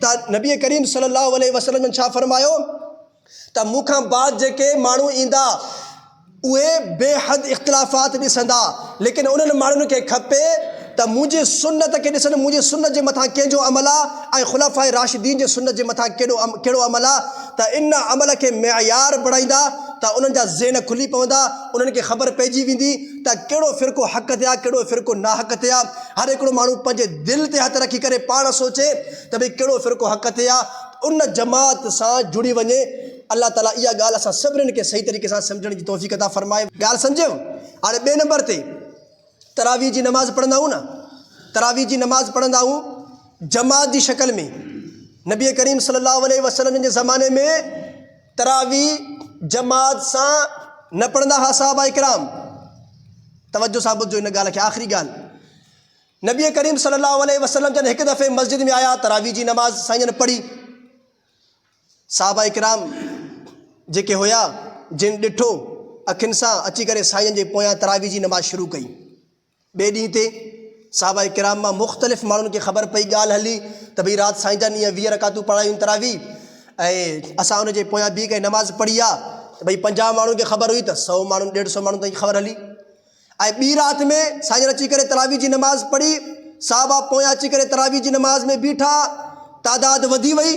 त नबी करीम सल्लल्लाहु अलैहि वसल्लम छा फरमायो त मूंखां बाद जेके माण्हू ईंदा उहे बेहद इख़्तिलाफ़ात ॾिसंदा, लेकिन उन्हनि माण्हुनि खे खपे त मुंहिंजी सुन्नत खे ॾिसनि, मुंहिंजी सुन्नत जे मथां कंहिंजो अमल आहे ऐं ख़ुलाफ़ाए राशिदीन जे सुन्नत जे मथां कहिड़ो अमल आहे। त इन अमल खे मयार बढ़ाईंदा त उन्हनि जा ज़हन खुली पवंदा, उन्हनि खे ख़बर पइजी वेंदी त कहिड़ो फ़िरक़ो हक़ ते आहे, कहिड़ो फ़िरक़ो नाहक़ ते आहे। हर हिकिड़ो माण्हू पंहिंजे दिलि ते हथु रखी करे पाण सोचे त भई कहिड़ो फ़िरक़ो हक़ ते आहे, उन जमात सां जुड़ी वञे। अल्लाह ताला इहा ॻाल्हि असां सभिनीनि खे सही तरीक़े सां सम्झण जी तौफ़ीक़ अता फ़रमाए। ॻाल्हि सम्झियो। हाणे ॿिए नंबर ते तरावीह जी नमाज़ पढ़ंदा आहियूं न, तरावीह जी नमाज़ पढ़ंदा आहियूं जमात जी शक्ल में। नबी करीम सल्लल्लाहु अलैहि वसल्लम जे ज़माने में तरावीह जमात सां न पढ़ंदा हुआ सहाबा इकराम। तवज्जो सां ॿुधो इन ॻाल्हि खे, आख़िरी ॻाल्हि। नबी करीम सल्लल्लाहु अलैहि वसल्लम जन हिकु दफ़े मस्जिद में आया, तरावीह जी नमाज़ साईं जन पढ़ी। सहाबा इकराम जेके हुया जिन ॾिठो अखियुनि सां अची करे साईं जे पोयां तरावीह जी नमाज़ शुरू कई। ॿिए ॾींहं ते सहाबा इकराम मां मुख़्तलिफ़ माण्हुनि खे ख़बर पई, ॻाल्हि हली त भई राति साईं जन ईअं 20 रकातूं पढ़ायूं तरावीह, ऐं असां उनजे पोयां बीह करे नमाज़ पढ़ी आहे त भई 50 माण्हुनि खे ख़बर हुई त 100 माण्हुनि 150 माण्हुनि ताईं ख़बर हली। ऐं ॿी राति में साईं जन अची करे तरावीह जी नमाज़ पढ़ी, सहाबा पोयां अची करे तरावीह जी नमाज़ में बीठा, तादाद वधी वई।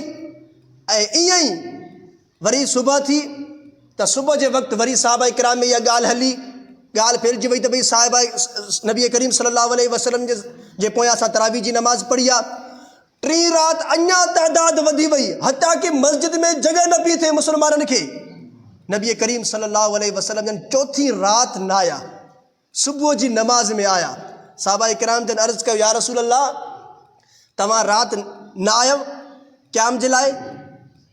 ऐं ईअं ई वरी सुबुह थी त सुबुह जे वक़्तु वरी सहाबा इकराम में इहा ॻाल्हि हली, ॻाल्हि फैलिजी वई त भई साहिबा नबी करीम सल्लल्लाहु अलैहि वसल्लम जे पोयां असां तरावीह जी नमाज़ पढ़ी आहे। टीं राति अञा तादाद वधी वई, हता कि मस्जिद में जॻह न पई थिए मुस्लमाननि खे। नबी करीम सल्लल्लाहु अलैहि वसल्लम जन चौथी राति न आया, सुबुह जी नमाज़ में आया। सहाबा इकराम जन अर्ज़ु कयो, या रसूल अल्लाह तव्हां राति न आयो क़याम जे लाइ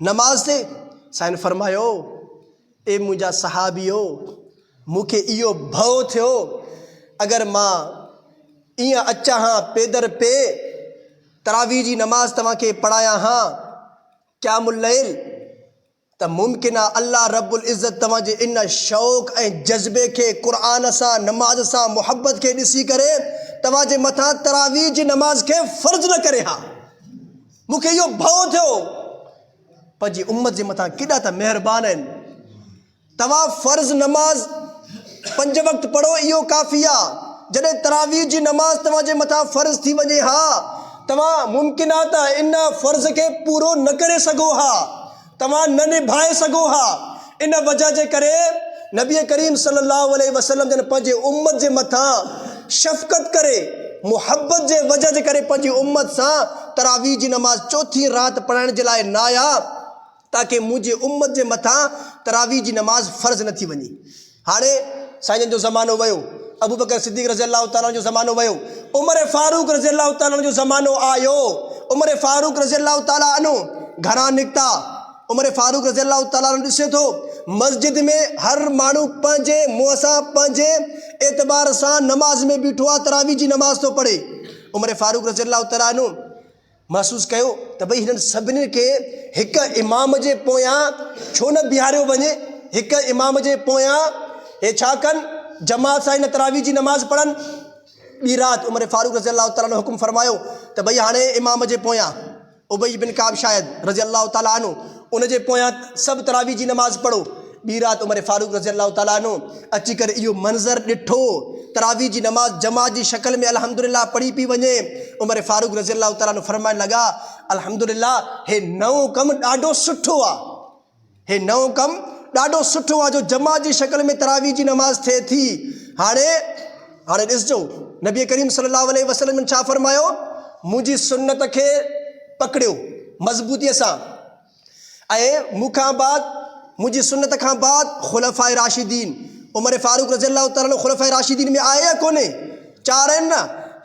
नमाज़ ते? साईं फरमायो, ए मुंहिंजा सहाबियो, मूंखे इहो भउ थियो अगरि मां ईअं अचां हा पेदर पे तरावीह जी नमाज़ तव्हांखे पढ़ायां हा क़यामुल लैल, त मुमकिन आहे अल्लाह रब्बुल इज़्ज़त तव्हांजे इन शौक़ ऐं जज़्बे खे क़ुरान सां नमाज़ सां मुहब्बत खे ॾिसी करे तव्हांजे मथां तरावीह जी नमाज़ खे फ़र्ज़ न करे हा। मूंखे इहो भउ थियो, पंहिंजी उम्मत जे मथां केॾा त महिरबान आहिनि। तव्हां फ़र्ज़ नमाज़ 5 वक़्त पढ़ो, इहो काफ़ी आहे। जॾहिं तरावीह जी नमाज़ तव्हांजे मथां फ़र्ज़ थी वञे हा, तव्हां मुमकिन आहे त इन फ़र्ज़ खे पूरो न करे सघो हा, तव्हां न निभाए सघो हा। इन वजह जे करे नबी करीम सल्लल्लाहु अलैहि वसल्लम जन पंहिंजे उम्मत जे मथां शफ़क़त करे, मुहब्बत जे वजह जे करे पंहिंजी उम्मत सां तरावीह जी नमाज़ चौथी राति पढ़ण जे लाइ न आया, ताकि मुंहिंजी उम्मत जे मथां तरावीह जी नमाज़ फ़र्ज़ न थी वञे। हाणे साईं जो ज़मानो वियो, अबू बकर सिद्दीक़ रज़ी अल्लाह ताला जो ज़मानो वियो, उमर फारूक रज़ी अल्लाह ताला जो ज़मानो आयो। उमर फारूक रज़ी अल्लाह ताला अनो घरां निकिता। उमर फारूक रज़ी अल्लाह ताला ॾिसे थो मस्जिद में हर माण्हू पंहिंजे मुंहं सां पंहिंजे एतबार सां नमाज़ में बीठो आहे, तरावीह जी नमाज़ थो पढ़े। उमर फारूक रज़ी अल्लाह ताला अनो महसूसु कयो त भई हिननि सभिनी खे हिकु इमाम जे पोयां छो न बीहारियो वञे, हिकु इमाम जे पोयां हे छा कनि, जमात सां हिन तरावीह जी नमाज़ पढ़नि। ॿी राति उमर फारूक रज़ी अल्लाह ताला हुकुम फरमायो त भई हाणे इमाम जे पोयां उबई बिन काब शायद रज़ी अल्लाह ताला अनो उन जे पोयां सभु तरावीह जी नमाज़ पढ़ो। ॿी राति उमर फारूक रज़ी अल्लाह ताला अनो अची करे इहो मंज़र ॾिठो, तरावीह जी नमाज़ जमात जी शक्ल में अल्हम्दुलिल्लाह पढ़ी पई वञे। उमर फारूक रज़ी अल्लाह ताला फरमाइण लॻा, अल्हम्दुलिल्लाह हे नओं कमु ॾाढो सुठो आहे, हे नओं कमु ॾाढो सुठो आहे जो जमात जी शक्ल में तरावीह जी नमाज़ थिए थी। हाणे ॾिसजो नबी करीम सल्लल्लाहु अलैहि वसल्लम छा फरमायो, मुंहिंजी सुन्नत खे पकड़ियो मज़बूतीअ सां, ऐं मूंखां बाद मुंहिंजी सुन्नत खां बाद ख़ुलफ़ाए राशिदीन। उमर फारूक रज़ी अल्लाह ताला ख़ुलफ़ाए राशिदीन में आहे या कोन्हे? 4 आहिनि न,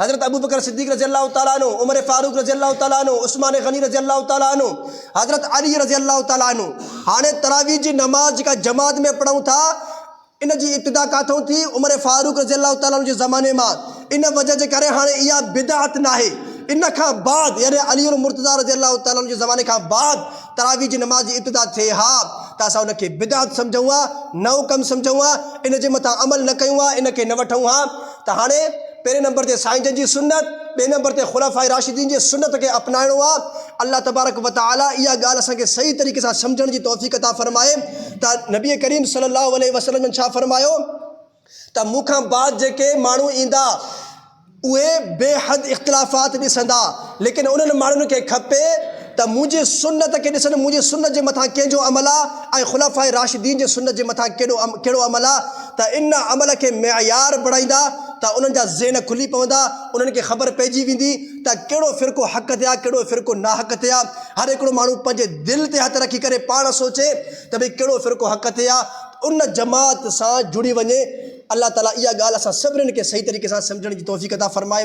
हज़रत अबू बकर सिद्दीक़ रज़ी अल्लाह ताला अन्हु, उमर फारूक रज़ी अल्लाह ताला अन्हु, उस्मान गनी रज़ी अल्लाह ताला अन्हु, हज़रत अली रज़ी अल्लाह ताला अन्हु। हाणे तरावीह जी नमाज़ जेका जमात में पढ़ूं था इन जी इब्तिदा काथों थी? उमर फारूक रज़ी अल्लाह ताला जे ज़माने मां। इन वजह जे करे हाणे इहा बिदअत न आहे, इन खां बाद यानी अली मुर्तज़ा रज़ी अल्लाह ताला जे ज़माने खां बाद तरावीह जी नमाज़ जी इब्तिदा थिए हा, त असां उनखे बिदअत सम्झूं हा, नओं कमु सम्झूं हा, इन जे मथां अमल न कयूं हा, इन खे न वठूं हा। त हाणे पहिरें नंबर ते साईं जन जी सुन्नत, ॿिए नंबर ते ख़ुलाफ़ाए राशिदीन जी सुन्नत खे अपनाइणो आहे। अल्लाह तबारक व तआला इहा ॻाल्हि असांखे सही तरीक़े सां सम्झण जी तौफ़ीक़ अता फ़रमाए। त नबी करीम सल्लल्लाहु अलैहि वसल्लम छा फ़रमायो त मूंखां बाद जेके माण्हू ईंदा उहे बेहद इख़्तिलाफ़ात ॾिसंदा, लेकिन उन्हनि माण्हुनि खे खपे त मुंहिंजी सुन्नत खे ॾिसनि, मुंहिंजी सुन्नत जे मथां कंहिंजो अमल आहे ऐं ख़ुलाफ़ाए राशिदीन जे सुन्नत जे मथां कहिड़ो अमल आहे। त इन अमल खे मयार बणाईंदा त उन्हनि जा ज़हन खुली पवंदा, उन्हनि खे ख़बर पइजी वेंदी त कहिड़ो फ़िरक़ो हक़ ते आहे, कहिड़ो फ़िरक़ो नाहक़ ते आहे। हर हिकिड़ो माण्हू पंहिंजे दिलि ते हथु रखी करे पाण सोचे त भई कहिड़ो फ़िरक़ो हक़ ते आहे, उन जमात सां जुड़ी वञे। अल्लाह ताला इहा ॻाल्हि असां सभिनीनि खे सही तरीक़े सां सम्झण जी तौफ़ीक़ अता फ़रमाए।